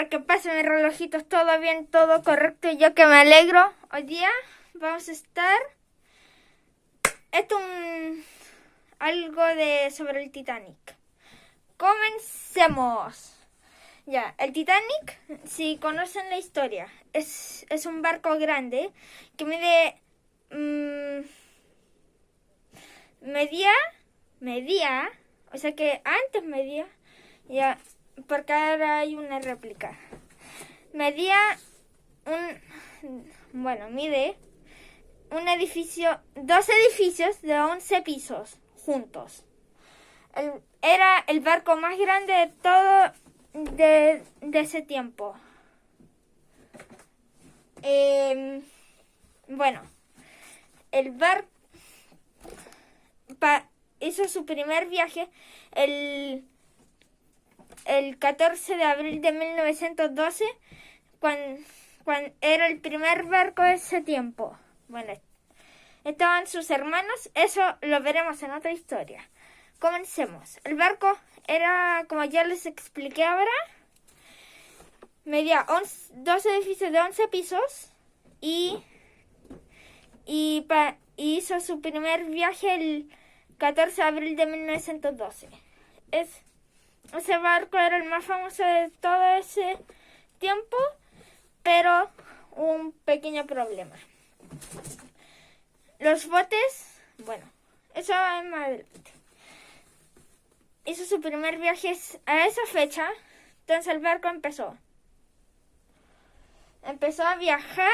Hola, ¿qué pasa, mis relojitos? ¿Todo bien? ¿Todo correcto? Yo que me alegro. Hoy día vamos a estar... Esto es algo sobre el Titanic. Comencemos. Ya, el Titanic, si conocen la historia, es un barco grande que medía, o sea que antes medía, ya, porque ahora hay una réplica. Mide dos edificios de 11 pisos juntos. Era el barco más grande de todo de ese tiempo. El barco hizo su primer viaje el 14 de abril de 1912, cuando era el primer barco de ese tiempo. Bueno, estaban sus hermanos, eso lo veremos en otra historia. Comencemos. El barco era, como ya les expliqué ahora, medía 2 edificios de 11 pisos y hizo su primer viaje el 14 de abril de 1912. Ese barco era el más famoso de todo ese tiempo, pero un pequeño problema. Los botes, eso es más adelante. Hizo su primer viaje a esa fecha, entonces el barco empezó a viajar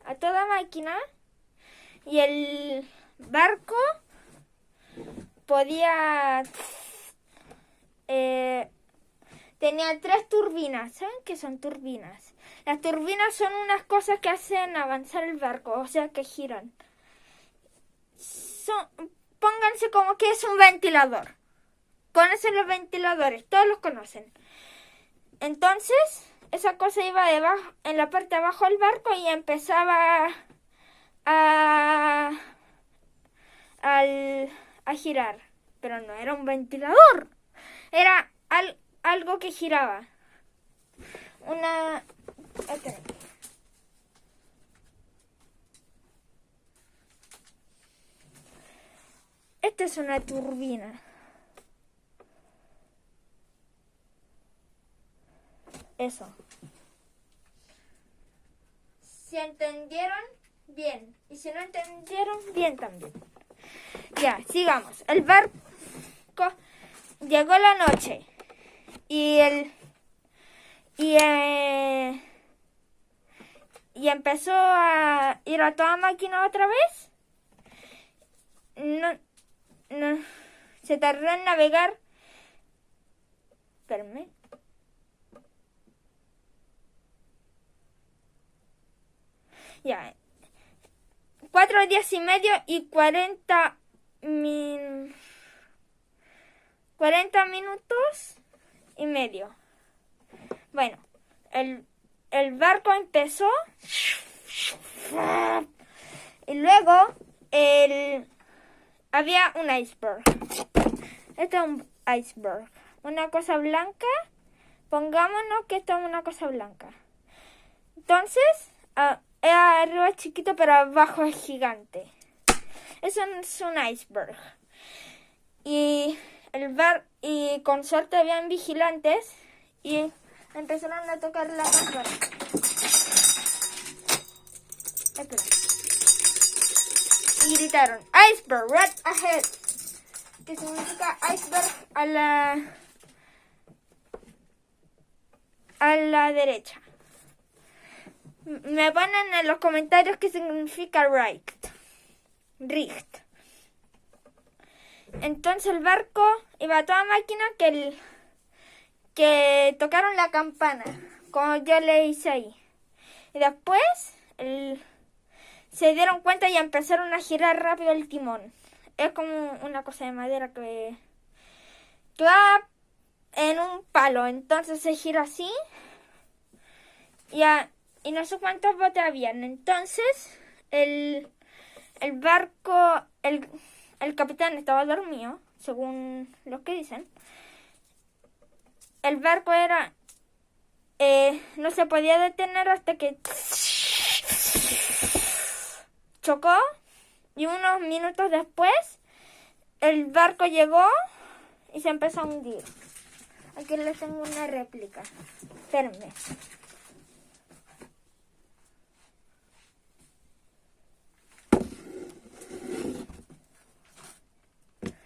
a toda máquina y el barco tenía 3 turbinas. ¿Saben qué son turbinas? Las turbinas son unas cosas que hacen avanzar el barco, o sea que giran. Pónganse como que es un ventilador. Conocen los ventiladores, todos los conocen. Entonces, esa cosa iba debajo, en la parte de abajo del barco, y empezaba a girar. Pero no era un ventilador, era algo que giraba. Esta es una turbina. Eso. Si entendieron, bien. Y si no entendieron, bien también. Ya, sigamos. El barco llegó la noche y empezó a ir a toda máquina otra vez. No, se tardó en navegar. Espérame. Ya. 4 días y medio y 40 minutos y medio. Bueno, el barco empezó y luego había un iceberg. Este es un iceberg. Una cosa blanca. Pongámonos que esto es una cosa blanca. Entonces, arriba es chiquito, pero abajo es gigante. Eso es un iceberg. Y con suerte habían vigilantes y empezaron a tocar la campana. Y gritaron, iceberg, right ahead. Que significa iceberg a la derecha. Me ponen en los comentarios qué significa richt. Entonces el barco iba a toda máquina que tocaron la campana, como yo le hice ahí. Y después se dieron cuenta y empezaron a girar rápido el timón. Es como una cosa de madera que va en un palo, entonces se gira así. Y no sé cuántos botes habían. Entonces el barco, el capitán estaba dormido, según lo que dicen. El barco era no se podía detener hasta que chocó y unos minutos después el barco llegó y se empezó a hundir. Aquí les tengo una réplica. Espérenme.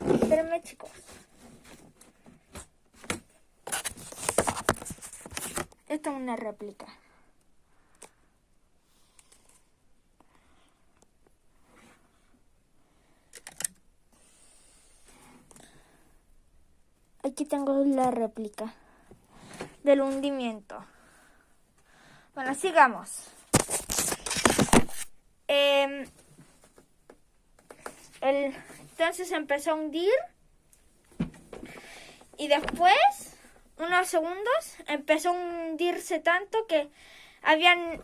Espérenme, chicos. Esta es una réplica. Aquí tengo la réplica del hundimiento. Bueno, sigamos. Entonces empezó a hundir y después, unos segundos, empezó a hundirse tanto que habían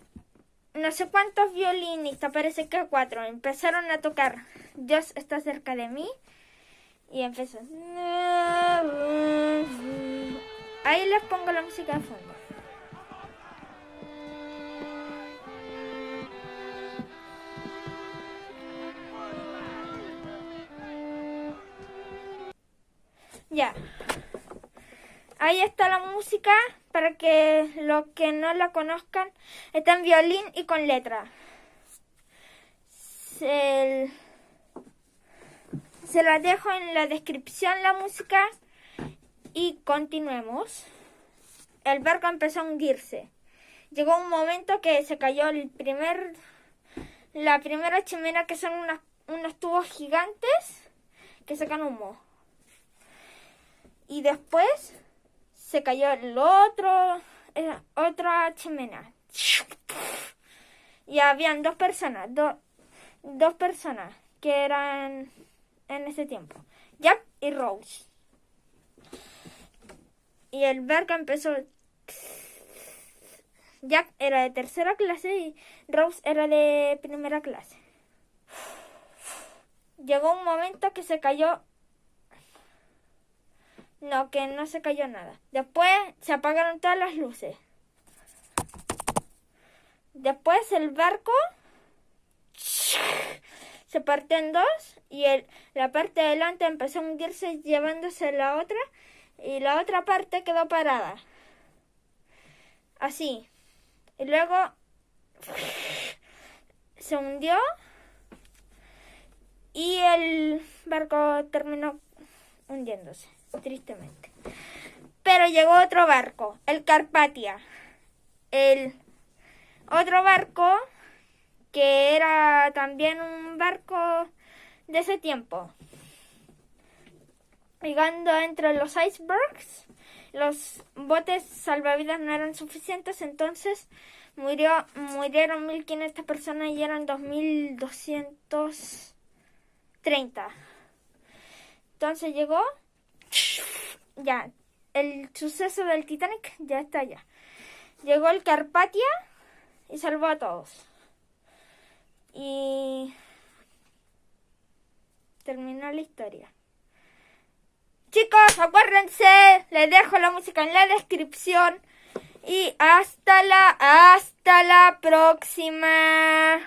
no sé cuántos violinistas, parece que 4, empezaron a tocar Dios está cerca de mí y empezó. Ahí les pongo la música de fondo. Ya. Ahí está la música, para que los que no la conozcan, está en violín y con letra. Se la dejo en la descripción la música y continuemos. El barco empezó a hundirse. Llegó un momento que se cayó la primera chimenea, que son unos tubos gigantes que sacan humo. Y después se cayó otra chimenea. Y habían dos personas que eran en ese tiempo, Jack y Rose. Y el barco empezó. Jack era de tercera clase y Rose era de primera clase. Llegó un momento que se cayó. No, que no se cayó nada. Después se apagaron todas las luces. Después el barco se partió en dos y la parte de delante empezó a hundirse llevándose la otra y la otra parte quedó parada. Así. Y luego se hundió y el barco terminó hundiéndose. Tristemente. Pero llegó otro barco, el Carpathia. El otro barco que era también un barco de ese tiempo. Llegando entre los icebergs, los botes salvavidas no eran suficientes, entonces murieron 1.500 personas y eran 2.230. Entonces llegó. Ya, el suceso del Titanic ya está allá. Llegó el Carpathia y salvó a todos. Y terminó la historia. Chicos, acuérdense, les dejo la música en la descripción. Y hasta la próxima.